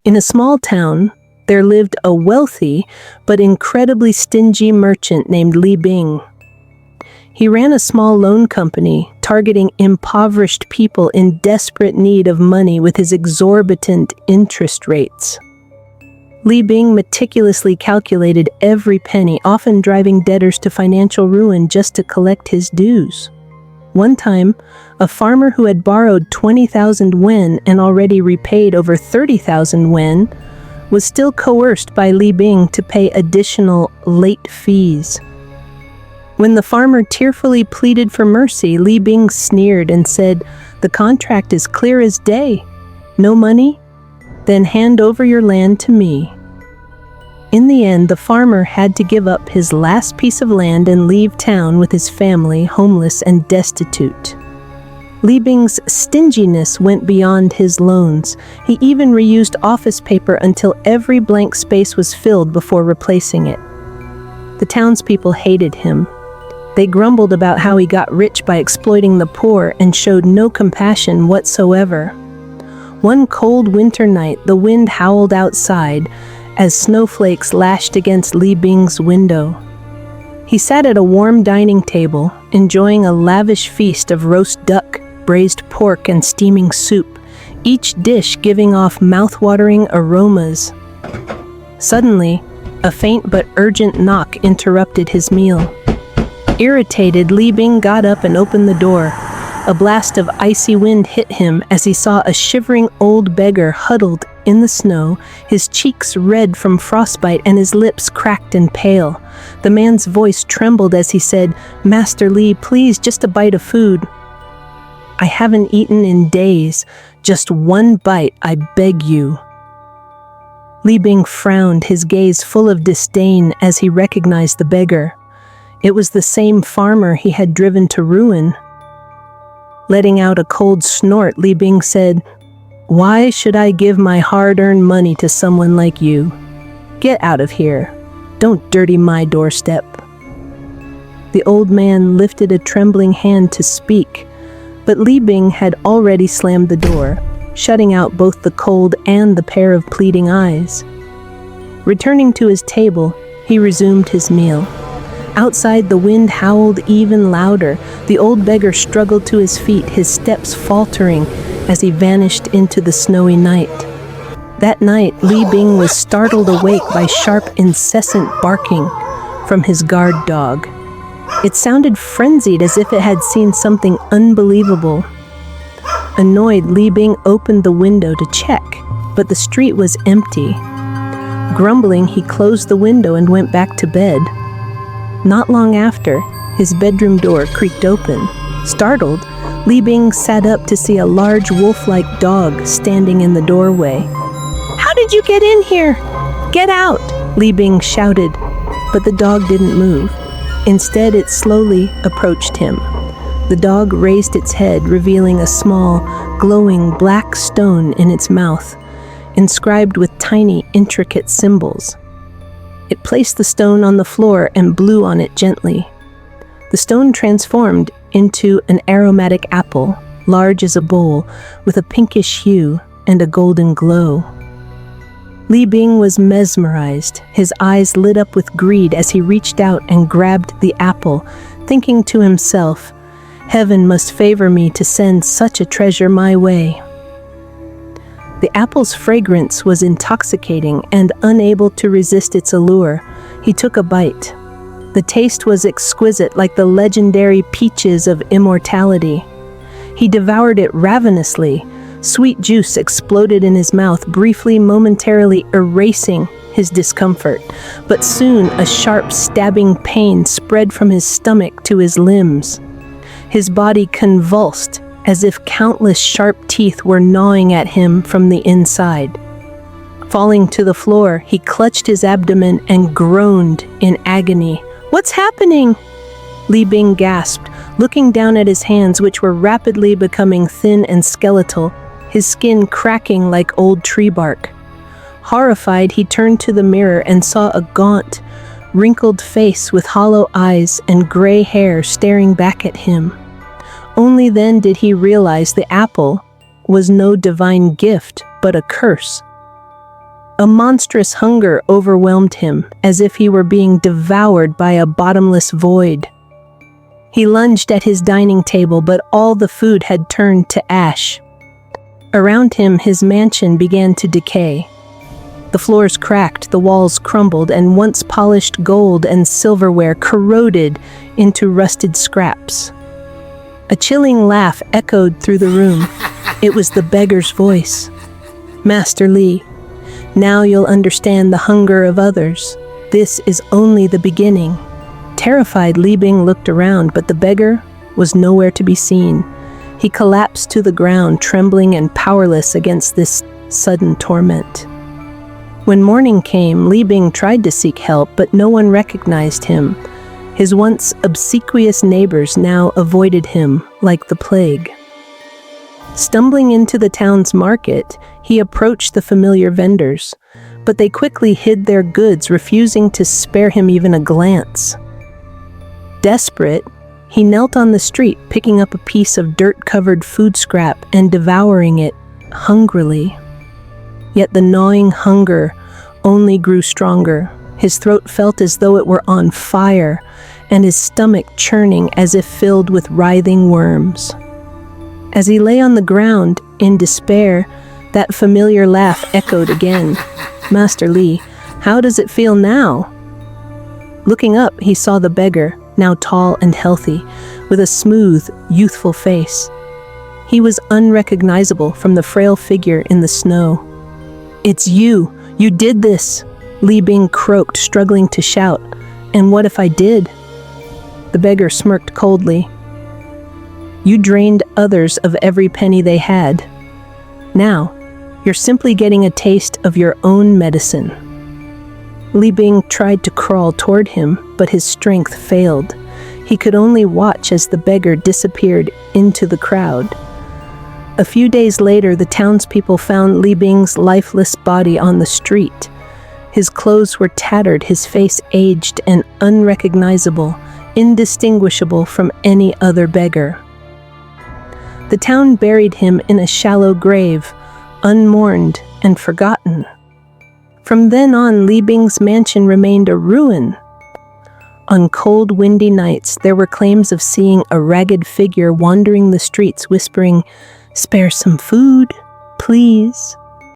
In a small town, there lived a wealthy but incredibly stingy merchant named Li Bing. He ran a small loan company targeting impoverished people in desperate need of money with his exorbitant interest rates. Li Bing meticulously calculated every penny, often driving debtors to financial ruin just to collect his dues. One time, a farmer who had borrowed 20,000 wen and already repaid over 30,000 wen was still coerced by Li Bing to pay additional late fees. When the farmer tearfully pleaded for mercy, Li Bing sneered and said, "The contract is clear as day. No money? Then hand over your land to me." In the end, the farmer had to give up his last piece of land and leave town with his family, homeless and destitute. Li Bing's stinginess went beyond his loans. He even reused office paper until every blank space was filled before replacing it. The townspeople hated him. They grumbled about how he got rich by exploiting the poor and showed no compassion whatsoever. One cold winter night, the wind howled outside as snowflakes lashed against Li Bing's window. He sat at a warm dining table, enjoying a lavish feast of roast duck, braised pork, and steaming soup, each dish giving off mouth-watering aromas. Suddenly, a faint but urgent knock interrupted his meal. Irritated, Li Bing got up and opened the door. A blast of icy wind hit him as he saw a shivering old beggar huddled in the snow, his cheeks red from frostbite and his lips cracked and pale. The man's voice trembled as he said, "Master Li, please, just a bite of food." "I haven't eaten in days. Just one bite, I beg you." Li Bing frowned, his gaze full of disdain as he recognized the beggar. It was the same farmer he had driven to ruin. Letting out a cold snort, Li Bing said, "Why should I give my hard-earned money to someone like you? Get out of here. Don't dirty my doorstep." The old man lifted a trembling hand to speak, but Li Bing had already slammed the door, shutting out both the cold and the pair of pleading eyes. Returning to his table, he resumed his meal. Outside, the wind howled even louder. The old beggar struggled to his feet, his steps faltering as he vanished into the snowy night. That night, Li Bing was startled awake by sharp, incessant barking from his guard dog. It sounded frenzied, as if it had seen something unbelievable. Annoyed, Li Bing opened the window to check, but the street was empty. Grumbling, he closed the window and went back to bed. Not long after, his bedroom door creaked open. Startled, Li Bing sat up to see a large wolf-like dog standing in the doorway. "How did you get in here? Get out!" Li Bing shouted, but the dog didn't move. Instead, it slowly approached him. The dog raised its head, revealing a small, glowing black stone in its mouth, inscribed with tiny, intricate symbols. It placed the stone on the floor and blew on it gently. The stone transformed into an aromatic apple, large as a bowl, with a pinkish hue and a golden glow. Li Bing was mesmerized. His eyes lit up with greed as he reached out and grabbed the apple, thinking to himself, "Heaven must favor me to send such a treasure my way." The apple's fragrance was intoxicating, and unable to resist its allure, he took a bite. The taste was exquisite, like the legendary peaches of immortality. He devoured it ravenously. Sweet juice exploded in his mouth, briefly, momentarily erasing his discomfort. But soon, a sharp, stabbing pain spread from his stomach to his limbs. His body convulsed, as if countless sharp teeth were gnawing at him from the inside. Falling to the floor, he clutched his abdomen and groaned in agony. "What's happening?" Li Bing gasped, looking down at his hands, which were rapidly becoming thin and skeletal, his skin cracking like old tree bark. Horrified, he turned to the mirror and saw a gaunt, wrinkled face with hollow eyes and gray hair staring back at him. Only then did he realize the apple was no divine gift, but a curse. A monstrous hunger overwhelmed him, as if he were being devoured by a bottomless void. He lunged at his dining table, but all the food had turned to ash. Around him, his mansion began to decay. The floors cracked, the walls crumbled, and once polished gold and silverware corroded into rusted scraps. A chilling laugh echoed through the room. It was the beggar's voice. "Master Li, now you'll understand the hunger of others. This is only the beginning." Terrified, Li Bing looked around, but the beggar was nowhere to be seen. He collapsed to the ground, trembling and powerless against this sudden torment. When morning came, Li Bing tried to seek help, but no one recognized him. His once obsequious neighbors now avoided him like the plague. Stumbling into the town's market, he approached the familiar vendors, but they quickly hid their goods, refusing to spare him even a glance. Desperate, he knelt on the street, picking up a piece of dirt-covered food scrap and devouring it hungrily. Yet the gnawing hunger only grew stronger. His throat felt as though it were on fire, and his stomach churning as if filled with writhing worms. As he lay on the ground in despair, that familiar laugh echoed again. "Master Li, how does it feel now?" Looking up, he saw the beggar, now tall and healthy, with a smooth, youthful face. He was unrecognizable from the frail figure in the snow. "It's you! You did this!" Li Bing croaked, struggling to shout. "And what if I did?" The beggar smirked coldly. "You drained others of every penny they had. Now, you're simply getting a taste of your own medicine." Li Bing tried to crawl toward him, but his strength failed. He could only watch as the beggar disappeared into the crowd. A few days later, the townspeople found Li Bing's lifeless body on the street. His clothes were tattered, his face aged and unrecognizable, indistinguishable from any other beggar. The town buried him in a shallow grave, unmourned and forgotten. From then on, Li Bing's mansion remained a ruin. On cold, windy nights, there were claims of seeing a ragged figure wandering the streets, whispering, "Spare some food, please."